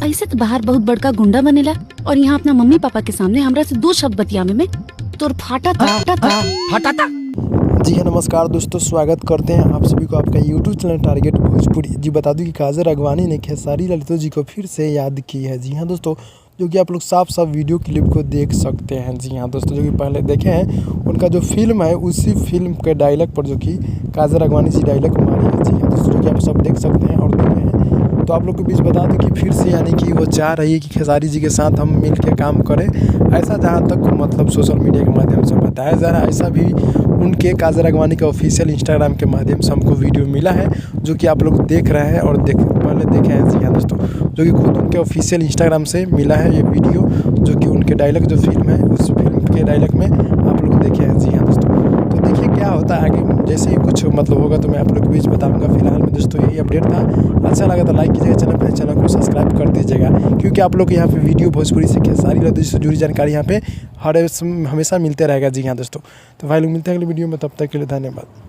ऐसे तो बाहर बहुत बड़का गुंडा बनेला और यहाँ अपना मम्मी पापा के सामने हमरा से 2 शब्द बतियावे में तोर फाटा था। जी हाँ, नमस्कार दोस्तों, स्वागत करते हैं आप सभी को आपका यूट्यूब चैनल टारगेट भोजपुरी। जी बता दूं कि काजल राघवानी ने खेसारी लाल यादव जी को फिर से याद की है। जी हाँ दोस्तों, जो कि आप लोग साफ वीडियो क्लिप को देख सकते हैं। जी हाँ दोस्तों, जो कि पहले देखे हैं उनका जो फिल्म है उसी फिल्म के डायलॉग पर जो कि काजल राघवानी जी डायलॉग मारी है। जी हाँ दोस्तों, जो कि आप सब देख सकते हैं और देखे हैं। तो आप लोग के बीच बता दें कि फिर से यानी कि वो चाह रही है कि खेसारी जी के साथ हम मिल के काम करें, ऐसा जहाँ तक मतलब सोशल मीडिया के माध्यम से बताया जा रहा है। ऐसा भी उनके काजल राघवानी के ऑफिशियल इंस्टाग्राम के माध्यम से हमको वीडियो मिला है, जो कि आप लोग देख रहे हैं और पहले देखे हैं। जी हाँ दोस्तों, जो कि खुद उनके ऑफिशियल इंस्टाग्राम से मिला है ये वीडियो, जो कि उनके डायलॉग जो फिल्म है उस फिल्म के डायलॉग में आप लोग देखे हैं। जी हाँ दोस्तों, तो देखिए क्या होता है आगे, जैसे ही कुछ मतलब होगा तो मैं आप लोग के बीच बताऊंगा। फिलहाल में दोस्तों यही अपडेट था। अच्छा लगा तो लाइक कीजिएगा, चैनल को सब्सक्राइब कर दीजिएगा, क्योंकि आप लोग यहाँ पे वीडियो भोजपुरी से खेसारी लाल से जुड़ी जानकारी यहाँ पे हमेशा मिलते रहेगा। जी हाँ दोस्तों, तो भाई लोग मिलते हैं अगले वीडियो में, तब तक के लिए धन्यवाद।